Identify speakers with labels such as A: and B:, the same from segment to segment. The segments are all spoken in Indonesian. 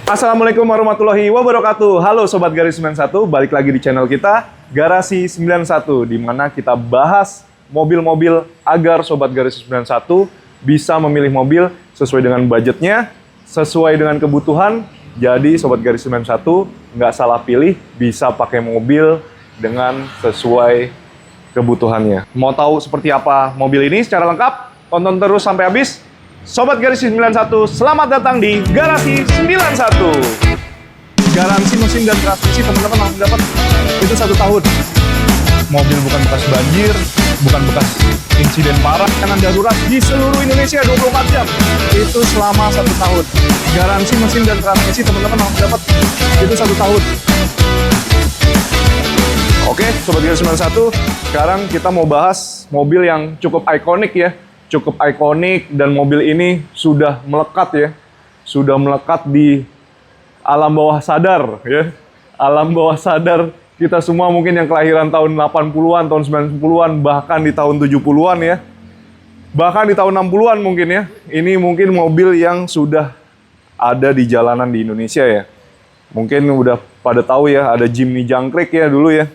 A: Assalamualaikum warahmatullahi wabarakatuh. Halo Sobat Garis 91, balik lagi di channel kita, Garasi 91, di mana kita bahas mobil-mobil agar Sobat Garis 91 bisa memilih mobil sesuai dengan budgetnya, sesuai dengan kebutuhan. Jadi Sobat Garis 91 nggak salah pilih, bisa pakai mobil dengan sesuai kebutuhannya. Mau tahu seperti apa mobil ini secara lengkap? Tonton terus sampai habis. Sobat Garis 91, selamat datang di Garasi 91. Garansi mesin dan transmisi teman-teman langsung dapat itu 1 tahun. Mobil bukan bekas banjir, bukan bekas insiden parah, kanan darurat di seluruh Indonesia 24 jam. Itu selama 1 tahun. Garansi mesin dan transmisi teman-teman langsung dapat itu 1 tahun. Oke, Sobat Garis 91, sekarang kita mau bahas mobil yang cukup ikonik ya. Cukup ikonik dan mobil ini sudah melekat ya. Sudah melekat di alam bawah sadar ya. Alam bawah sadar kita semua mungkin yang kelahiran tahun 80-an, tahun 90-an, bahkan di tahun 70-an ya. Bahkan di tahun 60-an mungkin ya. Ini mungkin mobil yang sudah ada di jalanan di Indonesia ya. Mungkin udah pada tahu ya, ada Jimny jangkrik ya dulu ya.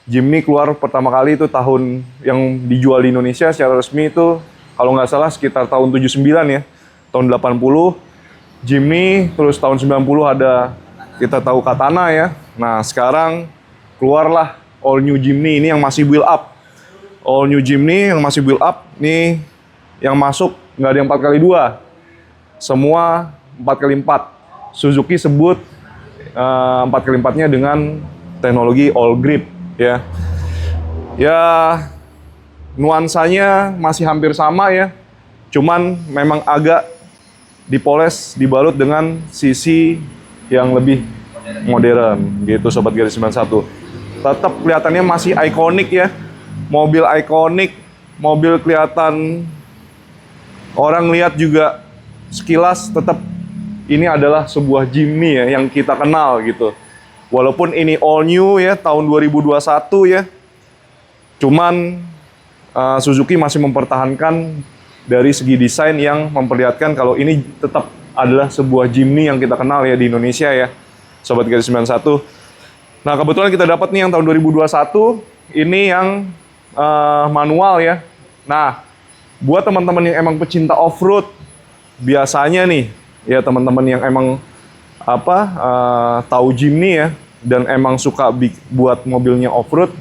A: Jimny keluar pertama kali itu tahun yang dijual di Indonesia secara resmi itu kalau nggak salah sekitar tahun 79 ya. Tahun 80 Jimny, terus tahun 90 ada kita tahu Katana ya. Nah sekarang keluarlah all new Jimny ini yang masih build up. All new Jimny yang masih build up nih, yang masuk nggak ada yang 4x2. Semua 4x4. Suzuki sebut 4x4-nya dengan teknologi all grip ya. Ya nuansanya masih hampir sama ya. Cuman memang agak dipoles, dibalut dengan sisi yang lebih modern gitu Sobat Garis 91. Tetap kelihatannya masih ikonik ya. Mobil ikonik, mobil kelihatan orang lihat juga sekilas tetap ini adalah sebuah Jimny ya yang kita kenal gitu. Walaupun ini all new ya tahun 2021 ya. Cuman Suzuki masih mempertahankan dari segi desain yang memperlihatkan kalau ini tetap adalah sebuah Jimny yang kita kenal ya di Indonesia ya, Sobat Garis 91. Nah kebetulan kita dapat nih yang tahun 2021, ini yang manual ya. Nah buat teman-teman yang emang pecinta off-road, biasanya nih ya teman-teman yang emang tahu Jimny ya, dan emang suka buat mobilnya off-road.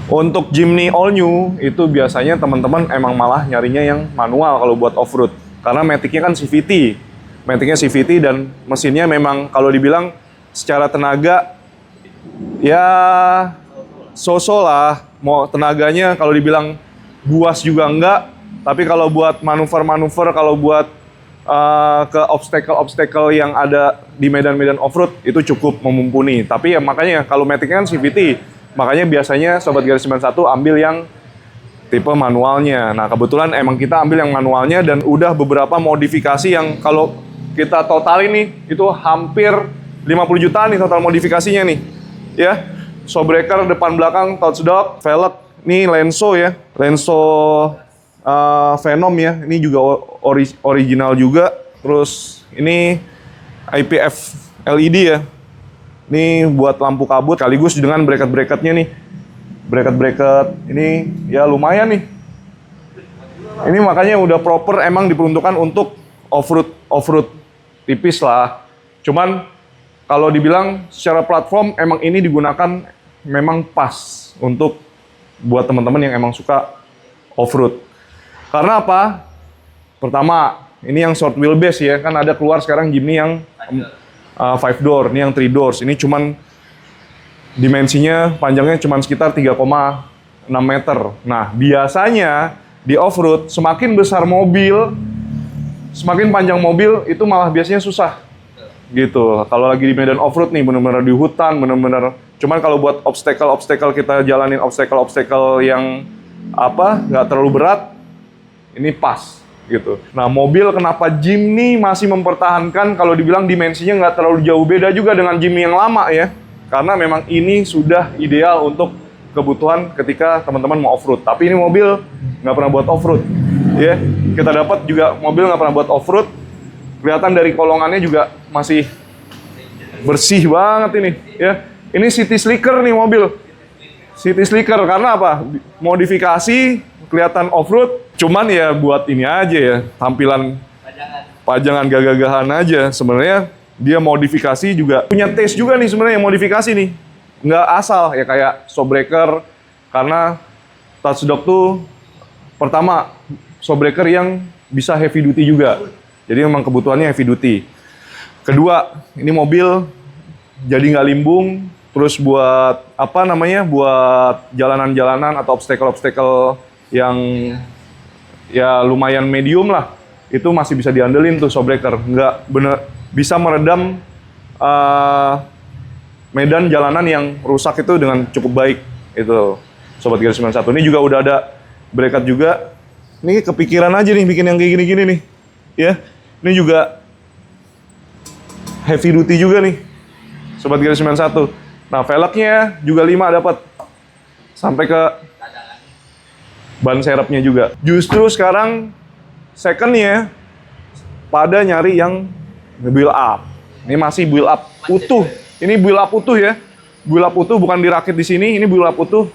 A: Untuk Jimny all new itu biasanya teman-teman emang malah nyarinya yang manual kalau buat off-road. Karena matic-nya kan CVT. Matic-nya CVT dan mesinnya memang kalau dibilang secara tenaga ya so-so lah. Mau tenaganya kalau dibilang buas juga enggak. Tapi kalau buat manuver-manuver, kalau buat ke obstacle-obstacle yang ada di medan-medan off-road itu cukup memumpuni. Tapi ya makanya kalau matic-nya kan CVT. Makanya biasanya Sobat Garis 91 ambil yang tipe manualnya. Nah kebetulan emang kita ambil yang manualnya dan udah beberapa modifikasi yang kalau kita total ini itu hampir 50 jutaan nih total modifikasinya nih. Ya, showbreaker depan belakang touchdock, velg, ini Lenso ya. Lenso Venom ya. Ini juga original juga. Terus ini IPF LED ya. Ini buat lampu kabut sekaligus dengan bracket-bracketnya nih. Bracket-bracket ini ya lumayan nih. Ini makanya udah proper emang diperuntukkan untuk off-road tipis lah. Cuman kalau dibilang secara platform emang ini digunakan memang pas untuk buat teman-teman yang emang suka off-road. Karena apa? Pertama, ini yang short wheelbase ya. Kan ada keluar sekarang Jimny yang 5 door, ini yang 3 doors. Ini cuman dimensinya panjangnya cuman sekitar 3,6 meter. Nah, biasanya di off-road semakin besar mobil, semakin panjang mobil itu malah biasanya susah. Gitu. Kalau lagi di medan off-road nih, bener-bener di hutan, bener-bener. Cuman kalau buat obstacle kita jalanin obstacle yang nggak terlalu berat, ini pas. Gitu. Nah mobil kenapa Jimny masih mempertahankan kalau dibilang dimensinya nggak terlalu jauh beda juga dengan Jimny yang lama ya, karena memang ini sudah ideal untuk kebutuhan ketika teman-teman mau off-road. Tapi ini mobil nggak pernah buat off-road ya, kita dapat juga mobil nggak pernah buat off-road Kelihatan dari kolongannya juga masih bersih banget ini, ya. Ini city slicker nih mobil. City slicker karena apa? Modifikasi, kelihatan off-road. Cuman ya buat ini aja ya, tampilan pajangan gagah-gagahan aja. Sebenarnya dia modifikasi juga punya taste juga nih sebenarnya yang modifikasi nih. Nggak asal ya kayak showbreaker, karena Touchdog tuh pertama showbreaker yang bisa heavy duty juga. Jadi memang kebutuhannya heavy duty. Kedua, ini mobil jadi nggak limbung, terus buat apa namanya, buat jalanan-jalanan atau obstacle-obstacle yang ya lumayan medium lah, itu masih bisa diandelin tuh showbreaker. Nggak bener bisa meredam medan jalanan yang rusak itu dengan cukup baik. Itu Sobat Gear 91. Ini juga udah ada bracket juga. Ini kepikiran aja nih bikin yang kayak gini-gini nih. Ya, ini juga heavy duty juga nih, Sobat Gear 91. Nah, velgnya juga 5 dapat. Sampai ke ban serepnya juga. Justru sekarang secondnya pada nyari yang build up. Ini masih build up utuh. Ini build up utuh ya. Build up utuh, bukan dirakit di sini. Ini build up utuh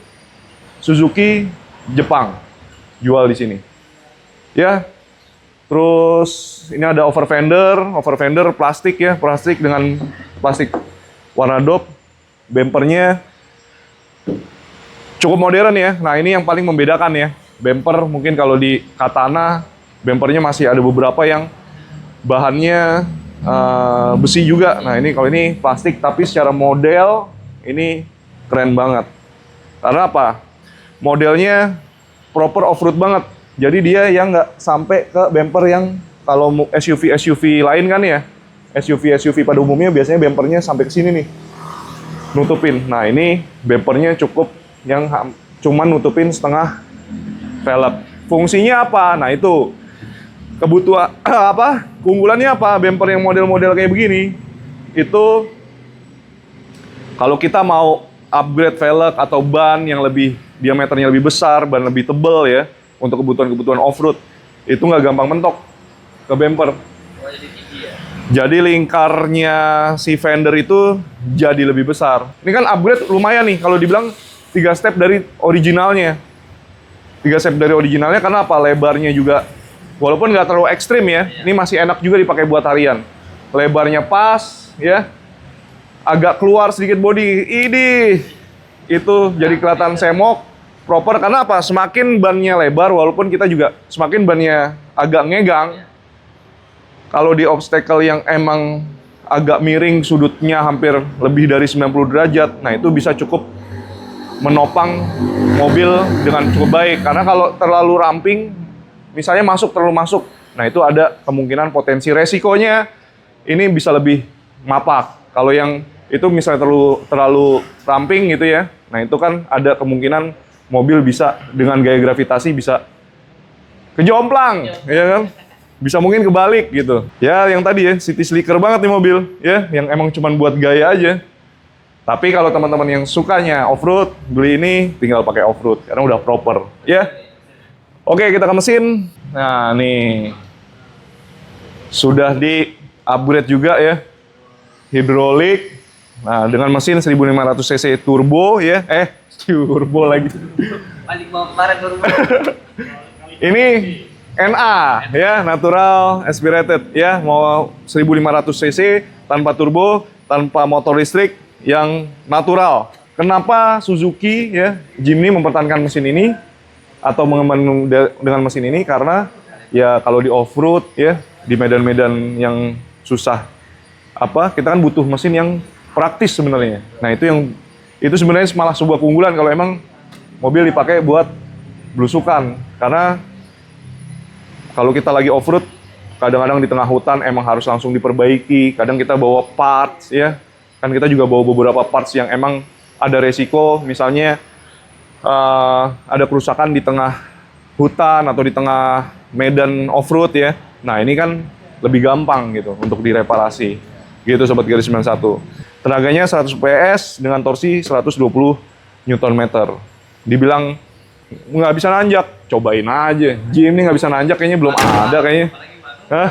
A: Suzuki Jepang. Jual di sini. Ya. Terus ini ada over fender plastik ya, plastik dengan plastik warna dop. Bempernya cukup modern ya. Nah, ini yang paling membedakan ya. Bemper mungkin kalau di Katana, bempernya masih ada beberapa yang bahannya besi juga. Nah, ini kalau ini plastik, tapi secara model ini keren banget. Karena apa? Modelnya proper off-road banget. Jadi dia yang nggak sampai ke bemper yang kalau SUV lain kan ya, SUV pada umumnya biasanya bempernya sampai ke sini nih, nutupin. Nah, ini bempernya cukup yang cuman nutupin setengah velg. Fungsinya apa? Nah, itu kebutuhan apa? Keunggulannya apa? Bemper yang model-model kayak begini itu kalau kita mau upgrade velg atau ban yang lebih diameternya lebih besar, ban lebih tebal ya, untuk kebutuhan-kebutuhan off-road, itu nggak gampang mentok ke bemper. Jadi lingkarnya si fender itu jadi lebih besar. Ini kan upgrade lumayan nih, kalau dibilang 3 step dari originalnya. 3 step dari originalnya karena apa? Lebarnya juga, walaupun nggak terlalu ekstrim ya, ini masih enak juga dipakai buat harian. Lebarnya pas, ya. Agak keluar sedikit body, itu jadi kelihatan semok. Proper, karena apa? Semakin bannya lebar, walaupun kita juga semakin bannya agak ngegang. Kalau di obstacle yang emang agak miring, sudutnya hampir lebih dari 90 derajat, nah itu bisa cukup menopang mobil dengan cukup baik. Karena kalau terlalu ramping, misalnya terlalu masuk, nah itu ada kemungkinan potensi resikonya ini bisa lebih mapak. Kalau yang itu misalnya terlalu ramping gitu ya, nah itu kan ada kemungkinan mobil bisa dengan gaya gravitasi bisa kejomplang, ya kan? Bisa mungkin kebalik gitu. Ya, yang tadi ya, city slicker banget nih mobil, ya, yang emang cuman buat gaya aja. Tapi kalau teman-teman yang sukanya off-road, beli ini tinggal pakai off-road karena udah proper, ya. Oke, kita ke mesin. Nah, nih. Sudah di-upgrade juga ya. Hidrolik. Nah, dengan mesin 1500 cc turbo ya. Turbo lagi.
B: Balik bawa kemarin turbo.
A: Ini NA ya, natural aspirated ya, mau 1500 cc tanpa turbo, tanpa motor listrik yang natural. Kenapa Suzuki ya, Jimny mempertahankan mesin ini atau mengembangkan dengan mesin ini? Karena ya kalau di off-road ya, di medan-medan yang susah kita kan butuh mesin yang praktis sebenarnya. Nah, itu sebenarnya malah sebuah keunggulan kalau emang mobil dipakai buat belusukan. Karena kalau kita lagi off-road, kadang-kadang di tengah hutan emang harus langsung diperbaiki. Kadang kita bawa parts ya. Kan kita juga bawa beberapa parts yang emang ada resiko. Misalnya ada kerusakan di tengah hutan atau di tengah medan off-road ya. Nah, ini kan lebih gampang gitu untuk direparasi. Gitu Sobat Gear 91. Tenaganya 100 PS dengan torsi 120 Nm. Dibilang nggak bisa nanjak, cobain aja. Jimny nggak bisa nanjak kayaknya belum ada kayaknya. Hah?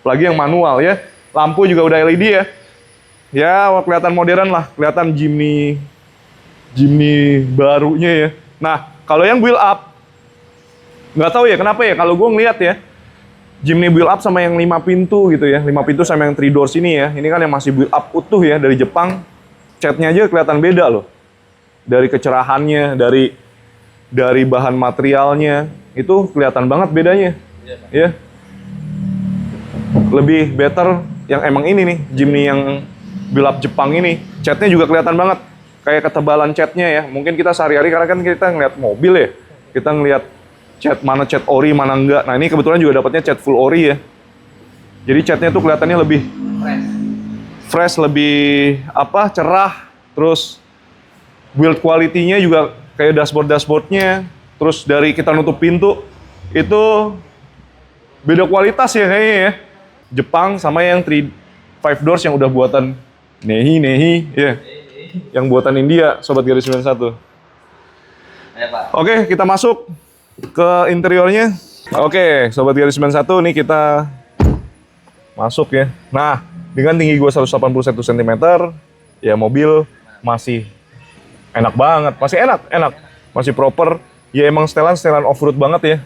A: Apalagi yang manual ya. Lampu juga udah LED ya. Ya, kelihatan modern lah, kelihatan Jimny barunya ya. Nah, kalau yang build up, nggak tahu ya kenapa ya, kalau gue ngeliat ya, Jimny build up sama yang 5 pintu gitu ya, 5 pintu sama yang 3 doors ini ya, ini kan yang masih build up utuh ya, dari Jepang, catnya aja kelihatan beda loh. Dari kecerahannya, dari bahan materialnya, itu kelihatan banget bedanya. Ya. Lebih better yang emang ini nih, Jimny yang build up Jepang ini, catnya juga kelihatan banget. Kayak ketebalan catnya ya. Mungkin kita sehari-hari karena kan kita ngeliat mobil ya. Kita ngeliat cat mana cat ori, mana enggak. Nah ini kebetulan juga dapatnya cat full ori ya. Jadi catnya tuh kelihatannya lebih fresh, lebih cerah. Terus build quality-nya juga kayak dashboard-dashboardnya. Terus dari kita nutup pintu itu beda kualitas ya kayaknya ya. Jepang sama yang 5 doors yang udah buatan Nehi ya. Yang buatan India, Sobat Garis 91.
B: Ya, Pak.
A: Oke, kita masuk ke interiornya. Oke, Sobat Garis 91, nih kita masuk ya. Nah, dengan tinggi gue 181 cm, ya mobil masih enak banget. Masih enak. Masih proper. Ya emang setelan off-road banget ya.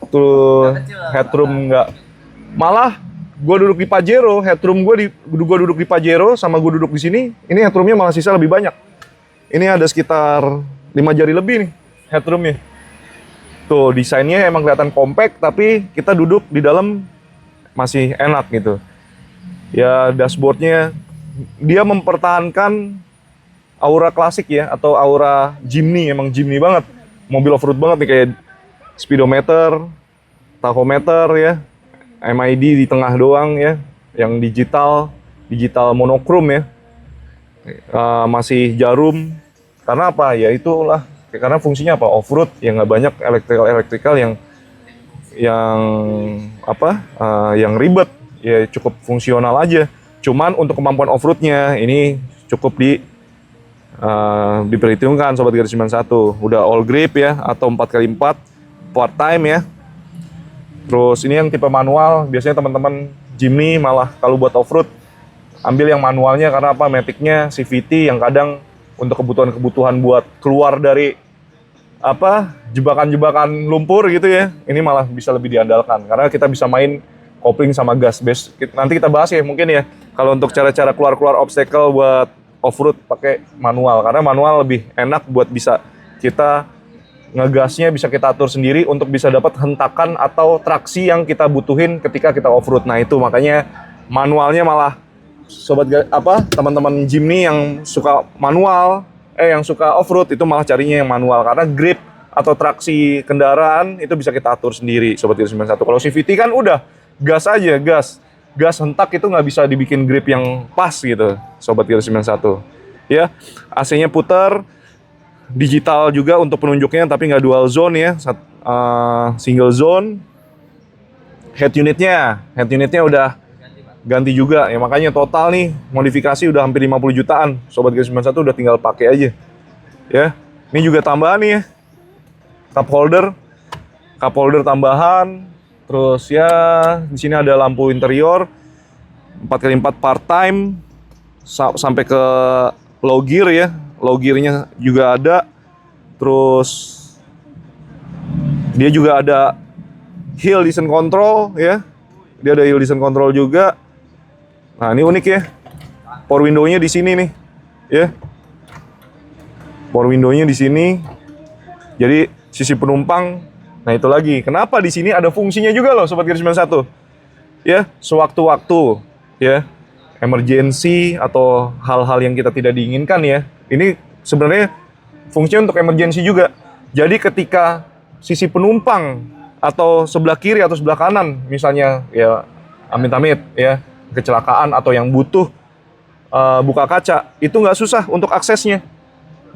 A: Tuh headroom nggak. Malah gue duduk di Pajero, headroom gue duduk di Pajero sama gue duduk di sini, ini headroomnya malah sisa lebih banyak. Ini ada sekitar 5 jari lebih nih headroomnya. Tuh desainnya emang kelihatan compact, tapi kita duduk di dalam masih enak gitu. Ya dashboardnya dia mempertahankan aura klasik ya, atau aura Jimny, emang Jimny banget. Mobil off-road banget nih, kayak speedometer, tachometer ya. MID di tengah doang ya, yang digital monokrom ya, masih jarum. Karena apa? Ya itulah, karena fungsinya apa? Off-road, ya nggak banyak elektrikal yang yang ribet, ya cukup fungsional aja. Cuman untuk kemampuan off-roadnya ini cukup diperhitungkan Sobat Garis 91. Udah all grip ya, atau 4x4 part time ya. Terus ini yang tipe manual, biasanya teman-teman Jimny malah kalau buat off-road ambil yang manualnya karena apa? Matic-nya CVT yang kadang untuk kebutuhan buat keluar dari jebakan-jebakan lumpur gitu ya. Ini malah bisa lebih diandalkan karena kita bisa main kopling sama gas. Nanti kita bahas ya mungkin ya. Kalau untuk cara-cara keluar obstacle buat off-road pakai manual, karena manual lebih enak buat bisa kita ngegasnya, bisa kita atur sendiri untuk bisa dapat hentakan atau traksi yang kita butuhin ketika kita off-road. Nah itu makanya manualnya malah teman-teman Jimny yang suka manual, yang suka off-road itu malah carinya yang manual karena grip atau traksi kendaraan itu bisa kita atur sendiri Sobat Garis 91. Kalau CVT kan udah gas aja, gas hentak itu nggak bisa dibikin grip yang pas gitu Sobat Garis 91. Ya, AC-nya putar. Digital juga untuk penunjuknya, tapi nggak dual zone ya, single zone. Head unitnya udah ganti juga ya, makanya total nih modifikasi udah hampir 50 jutaan. Sobat Garis 91 udah tinggal pakai aja ya. Ini juga tambahan nih ya, cup holder tambahan. Terus ya di sini ada lampu interior 4x4 part time sampai ke low gear ya. Low gear-nya juga ada. Terus dia juga ada hill descent control ya. Dia ada hill descent control juga. Nah, ini unik ya. Power window-nya di sini nih. Ya. Power window-nya di sini. Jadi sisi penumpang. Nah, itu lagi. Kenapa di sini ada fungsinya juga loh Sobat Garis 91. Ya, sewaktu-waktu ya, emergency atau hal-hal yang kita tidak diinginkan ya. Ini sebenarnya fungsinya untuk emergency juga. Jadi ketika sisi penumpang atau sebelah kiri atau sebelah kanan, misalnya ya amit-amit ya kecelakaan atau yang butuh buka kaca, itu nggak susah untuk aksesnya.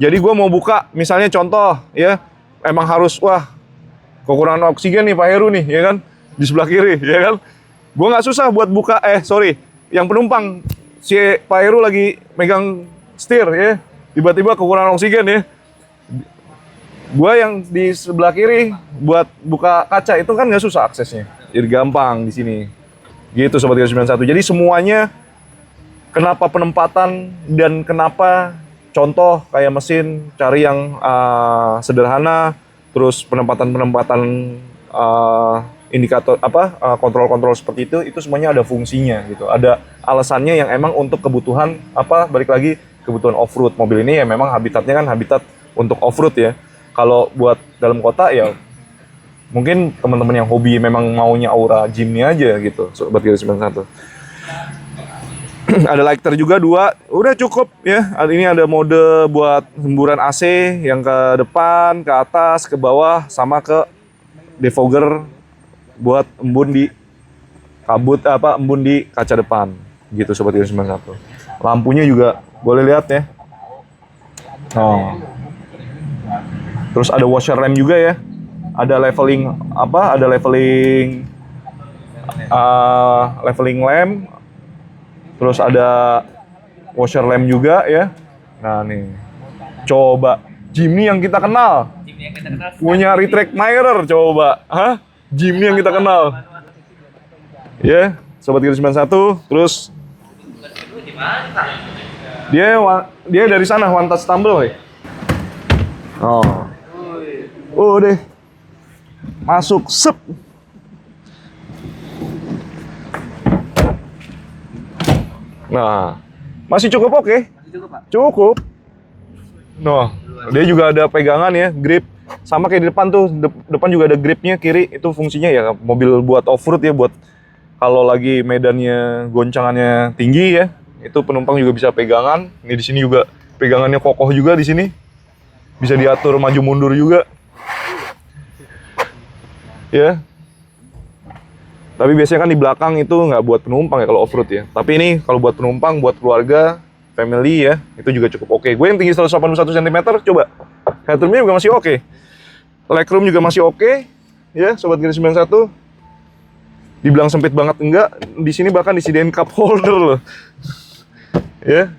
A: Jadi gue mau buka, misalnya contoh ya, emang harus kekurangan oksigen nih Pak Heru nih, ya kan, di sebelah kiri, ya kan. Gue nggak susah buat buka, yang penumpang si Pak Heru lagi megang setir ya. Tiba-tiba kekurangan oksigen ya. Gua yang di sebelah kiri buat buka kaca itu kan nggak susah aksesnya. Jadi gampang di sini. Gitu Sobat Gear 91. Jadi semuanya, kenapa penempatan dan kenapa contoh kayak mesin cari yang sederhana, terus penempatan-penempatan indikator kontrol-kontrol seperti itu semuanya ada fungsinya gitu. Ada alasannya yang emang untuk kebutuhan balik lagi kebutuhan off-road. Mobil ini ya memang habitatnya kan habitat untuk off-road ya. Kalau buat dalam kota ya mungkin teman-teman yang hobi memang maunya aura gymnya aja gitu, Sobat Gear 91. Ada lighter juga 2, udah cukup ya. Ini ada mode buat hemburan AC yang ke depan, ke atas, ke bawah, sama ke defogger buat embun di kabut embun di kaca depan gitu Sobat Gear 91. Lampunya juga boleh lihat ya. Terus ada washer lamp juga ya. Ada leveling leveling lamp. Terus ada washer lamp juga ya. Nah nih, coba Jimny yang kita kenal. Punya retract mirror coba. Jimny yang kita kenal. Ya, Sobat Gear 91. Terus dia dari sana one touch tumble ya. Deh. Masuk sep. Nah, masih cukup oke?
B: Masih cukup, Pak?
A: Cukup. Nah, dia juga ada pegangan ya, grip. Sama kayak di depan tuh, depan juga ada gripnya kiri. Itu fungsinya ya mobil buat off-road ya, buat kalau lagi medannya goncangannya tinggi ya. Itu penumpang juga bisa pegangan. Ini di sini juga pegangannya kokoh juga di sini. Bisa diatur maju mundur juga. Ya. Tapi biasanya kan di belakang itu nggak buat penumpang ya kalau off-road ya. Tapi ini kalau buat penumpang, buat keluarga, family ya, itu juga cukup oke. Gue yang tinggi 181 cm, coba. Headroomnya juga masih oke. Legroom juga masih oke. Ya, Sobat Gear 91. Dibilang sempit banget enggak. Di sini bahkan disediain cup holder loh. Ya.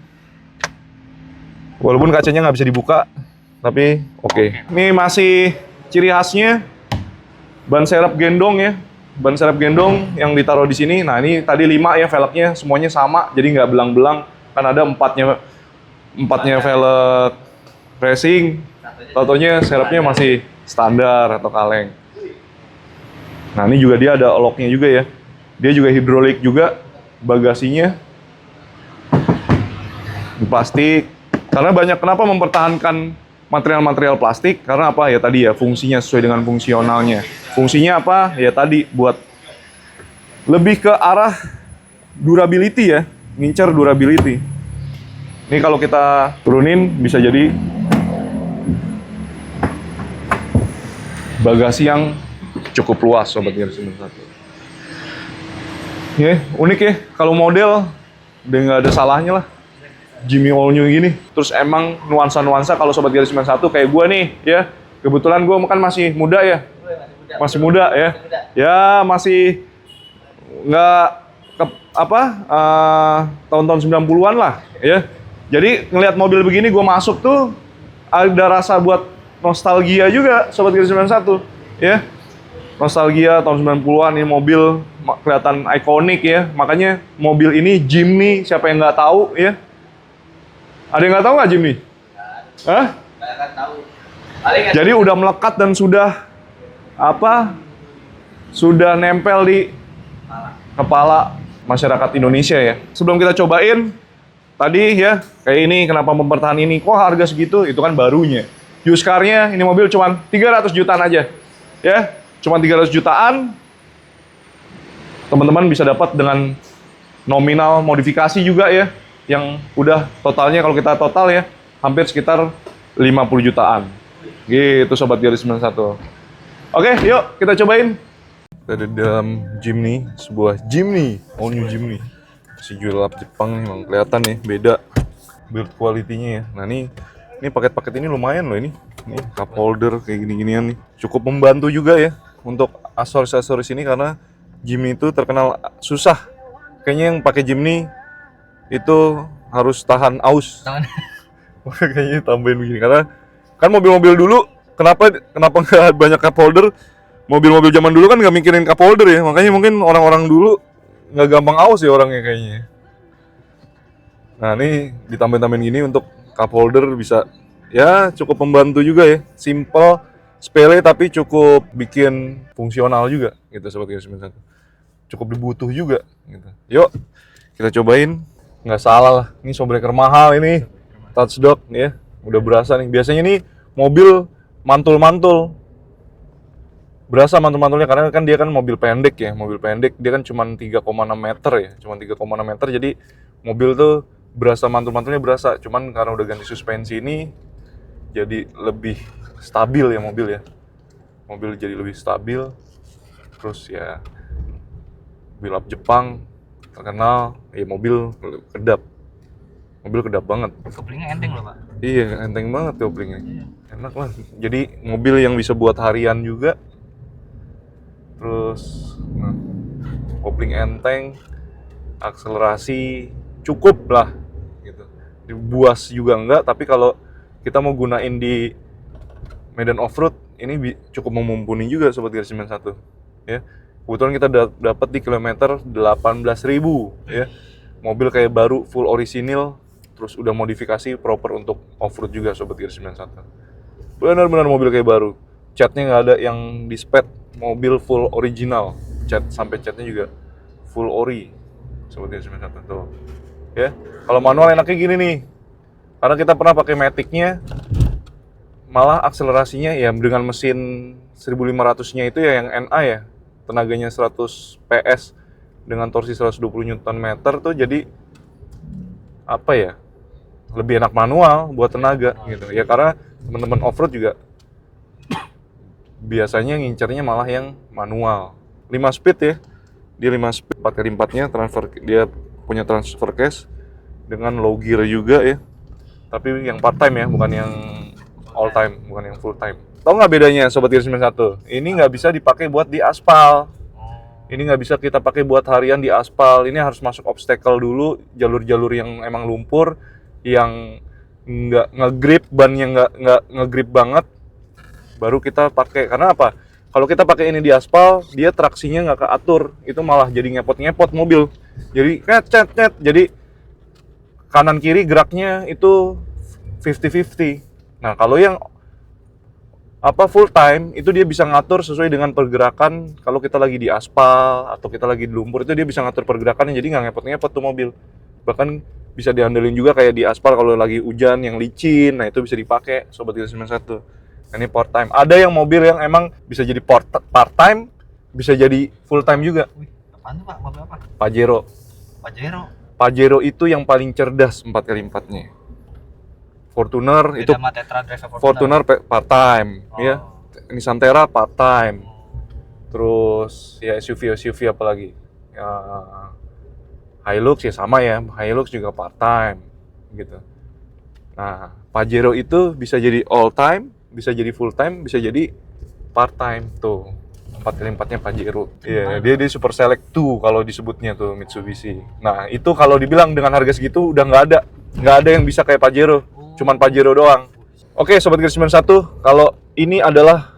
A: Walaupun kacanya nggak bisa dibuka, tapi oke. Ini masih ciri khasnya ban serep gendong ya. Ban serep gendong yang ditaruh di sini. Nah, ini tadi 5 ya velgnya, semuanya sama, jadi nggak belang-belang. Kan ada empatnya velg racing. Tatonya serepnya masih standar atau kaleng. Nah, ini juga dia ada locknya juga ya. Dia juga hidrolik juga bagasinya. Di plastik. Karena kenapa mempertahankan material-material plastik? Karena apa ya tadi ya, fungsinya sesuai dengan fungsionalnya. Fungsinya apa? Ya tadi buat lebih ke arah durability ya, ngincer durability. Ini kalau kita turunin bisa jadi bagasi yang cukup luas Sobat Gear 91. Ya, unik ya. Kalau model udah nggak ada salahnya lah. Jimny all new gini. Terus emang nuansa-nuansa kalau Sobat Gear 91 kayak gue nih ya. Kebetulan gue kan masih muda ya. Masih muda ya. Ya masih nggak tahun-tahun 90-an lah ya. Jadi ngelihat mobil begini gue masuk tuh ada rasa buat nostalgia juga Sobat Gear 91 ya. Nostalgia tahun 90-an, ini mobil kelihatan ikonik ya. Makanya mobil ini Jimny, siapa yang nggak tahu ya. Ada yang nggak tahu nggak Jimny? Hah?
B: Nggak tahu.
A: Jadi udah melekat dan sudah sudah nempel di kepala masyarakat Indonesia ya. Sebelum kita cobain, tadi ya kayak ini kenapa mempertahan ini? Kok harga segitu? Itu kan barunya. Used car-nya ini mobil cuma 300 jutaan aja, ya. Cuma 300 jutaan. Teman-teman bisa dapat dengan nominal modifikasi juga ya. Yang udah totalnya kalau kita total ya hampir sekitar 50 jutaan. Gitu Sobat Gear 91. Oke, yuk kita cobain. Kita ada di dalam Jimny, sebuah Jimny, all new Jimny. Si julap Jepang nih, emang kelihatan nih beda build quality-nya ya. Nah ini paket-paket ini lumayan loh ini. Ini cup holder kayak gini-ginian nih. Cukup membantu juga ya untuk aksesoris ini karena Jimny itu terkenal susah. Kayaknya yang pakai Jimny itu harus tahan aus. Makanya kayaknya tambahin begini karena kan mobil-mobil dulu kenapa nggak banyak cup holder? Mobil-mobil zaman dulu kan nggak mikirin cup holder ya, makanya mungkin orang-orang dulu nggak gampang aus ya orangnya kayaknya. Nah ini ditambahin gini untuk cup holder bisa ya cukup membantu juga ya. Simple, sepele tapi cukup bikin fungsional juga gitu Sobat Garis 91. Cukup dibutuh juga gitu. Yuk kita cobain. Nggak salah lah, ini showbreaker mahal ini. Touchdock nih ya, udah berasa nih. Biasanya nih mobil mantul-mantul. Berasa mantul-mantulnya karena kan dia kan mobil pendek ya. Mobil pendek dia kan cuma 3,6 meter ya. Cuma 3,6 meter jadi mobil tuh berasa mantul-mantulnya berasa. Cuman karena udah ganti suspensi ini jadi lebih stabil ya mobil ya. Mobil jadi lebih stabil. Terus ya mobil Jepang terkenal ya mobil kedap. Mobil kedap banget.
B: Koplingnya enteng loh, Pak.
A: Iya, enteng banget koplingnya. Enak lah. Jadi mobil yang bisa buat harian juga. Terus nah, kopling enteng, akselerasi cukup lah gitu. Dibuas juga enggak, tapi kalau kita mau gunain di medan off-road ini cukup memumpuni juga Sobat Garis 91 ya. Kebetulan kita dapat di kilometer 18.000 ya. Mobil kayak baru, full orisinil, terus udah modifikasi proper untuk off-road juga Sobat Garis 91. Benar-benar mobil kayak baru. Catnya nggak ada yang di sped, mobil full original. Cat sampai catnya juga full ori. Sobat Garis 91 tuh. Ya. Kalau manual enaknya gini nih. Karena kita pernah pakai Matic-nya, malah akselerasinya ya dengan mesin 1500-nya itu ya yang NA ya. Tenaganya 100 PS dengan torsi 120 Nm tuh jadi apa ya? Lebih enak manual buat tenaga gitu. Ya karena teman-teman off-road juga biasanya ngincernya malah yang manual. 5 speed ya. Dia 5 speed 4x4-nya dia punya transfer case dengan low gear juga ya. Tapi yang part time ya, bukan yang all time, bukan yang full time. Tahu nggak bedanya Sobat Garis 91? Ini nggak bisa dipakai buat di aspal. Ini nggak bisa kita pakai buat harian di aspal. Ini harus masuk obstacle dulu, jalur-jalur yang emang lumpur, yang nggak nge-grip, bannya nggak nge-grip banget, baru kita pakai. Karena apa? Kalau kita pakai ini di aspal, dia traksinya nggak keatur. Itu malah jadi ngepot-ngepot mobil. Jadi cet. Jadi kanan kiri geraknya itu 50-50. Nah, kalau yang full time itu dia bisa ngatur sesuai dengan pergerakan. Kalau kita lagi di aspal atau kita lagi di lumpur itu dia bisa ngatur pergerakannya, jadi nggak ngepot-ngepot tuh mobil. Bahkan bisa diandelin juga kayak di aspal kalau lagi hujan yang licin. Nah, itu bisa dipakai Sobat Garis 91. Nah, ini part time. Ada yang mobil yang emang bisa jadi part time, bisa jadi full time juga.
B: Wih, apaan tuh, Pak? Mobil apa?
A: Pajero. Pajero itu yang paling cerdas 4x4-nya. Fortuner
B: Beda
A: itu
B: sama Tetra Drive
A: Fortuner part time ya. Nissan Terra part time. Terus ya SUV apalagi. Ya, Hilux ya sama ya. Hilux juga part time gitu. Nah, Pajero itu bisa jadi all time, bisa jadi full time, bisa jadi part time tuh. 4x4-nya Pajero. Iya, dia super select tuh kalau disebutnya tuh Mitsubishi. Nah, itu kalau dibilang dengan harga segitu udah nggak ada yang bisa kayak Pajero. Cuman Pajero doang. Oke, Sobat Garis 91, kalau ini adalah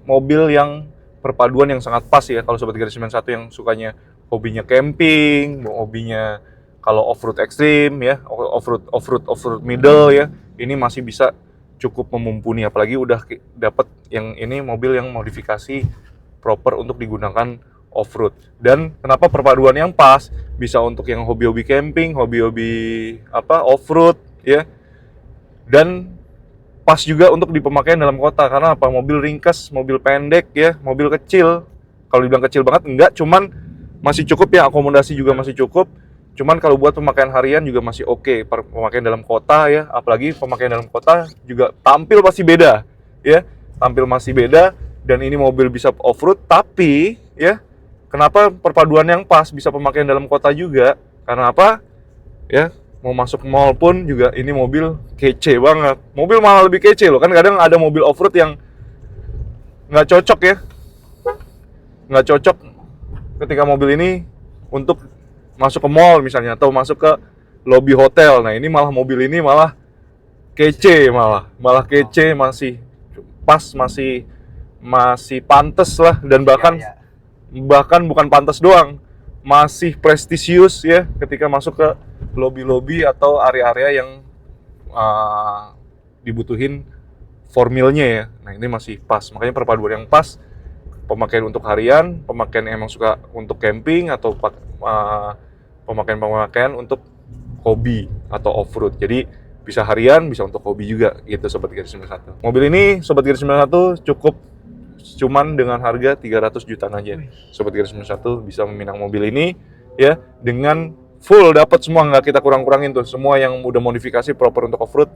A: mobil yang perpaduan yang sangat pas ya kalau Sobat Garis 91 yang sukanya hobinya camping, hobinya kalau off-road ekstrim ya, off-road middle ya. Ini masih bisa cukup memumpuni, apalagi udah dapat yang ini mobil yang modifikasi proper untuk digunakan off-road. Dan kenapa perpaduan yang pas? Bisa untuk yang hobi-hobi camping, hobi-hobi off-road ya. Dan pas juga untuk dipemakaian dalam kota. Karena apa? Mobil ringkas, mobil pendek ya, mobil kecil. Kalau dibilang kecil banget enggak, cuman masih cukup ya, akomodasi juga masih cukup. Cuman kalau buat pemakaian harian juga masih oke. Pemakaian dalam kota ya, apalagi pemakaian dalam kota juga tampil pasti beda ya. Tampil masih beda. Dan ini mobil bisa off-road, tapi ya kenapa perpaduan yang pas bisa pemakaian dalam kota juga? Karena apa? Ya, mau masuk mall pun juga ini mobil kece banget. Mobil malah lebih kece loh, kan kadang ada mobil off-road yang nggak cocok ya. Nggak cocok ketika mobil ini untuk masuk ke mall misalnya, atau masuk ke lobby hotel. Nah, ini malah mobil ini malah kece, malah kece, masih pas, masih pantes lah, dan bahkan bukan pantes doang, masih prestisius ya ketika masuk ke lobby-lobby atau area-area yang dibutuhin formilnya ya. Nah ini masih pas, makanya perpaduan yang pas, pemakaian untuk harian, pemakaian yang emang suka untuk camping, atau pemakaian untuk hobi atau off-road. Jadi bisa harian, bisa untuk hobi juga gitu Sobat Garis 91. Mobil ini Sobat Garis 91 cukup cuman dengan harga 300 jutaan aja. Sobat Garis 91 bisa meminang mobil ini ya dengan full, dapat semua, nggak kita kurang-kurangin tuh. Semua yang udah modifikasi proper untuk off-road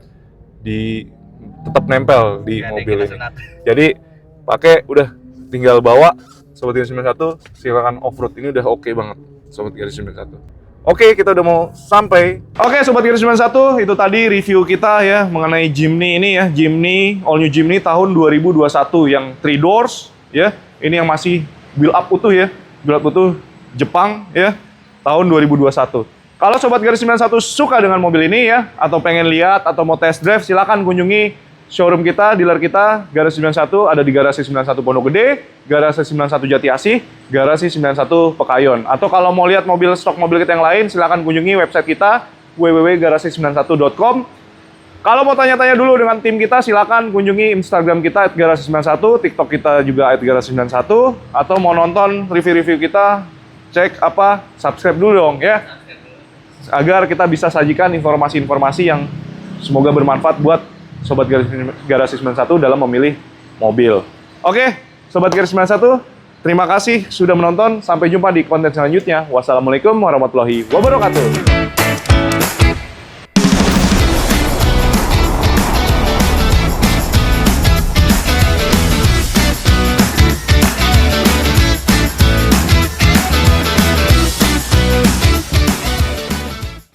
A: tetap nempel di mobil ini. Jadi pakai, udah tinggal bawa. Sobat Garis 91 silakan off-road, ini udah oke banget Sobat Garis 91. Oke, kita udah mau sampai. Oke, Sobat Garis 91, itu tadi review kita ya mengenai Jimny ini ya. Jimny, all new Jimny tahun 2021 yang 3 doors ya. Ini yang masih build up utuh ya. Build up utuh Jepang ya, tahun 2021. Kalau Sobat Garis 91 suka dengan mobil ini ya, atau pengen lihat atau mau test drive, silakan kunjungi showroom kita, dealer kita, Garasi 91, ada di Garasi 91 Pondok Gede, Garasi 91 Jati Asih, Garasi 91 Pekayon. Atau kalau mau lihat stok mobil kita yang lain, silakan kunjungi website kita, www.garasi91.com. Kalau mau tanya-tanya dulu dengan tim kita, silakan kunjungi Instagram kita @garasi91, TikTok kita juga @garasi91, atau mau nonton review-review kita, subscribe dulu dong ya, agar kita bisa sajikan informasi-informasi yang semoga bermanfaat buat Sobat Garasi 91 dalam memilih mobil. Oke, Sobat Garasi 91, terima kasih sudah menonton. Sampai jumpa di konten selanjutnya. Wassalamualaikum warahmatullahi wabarakatuh.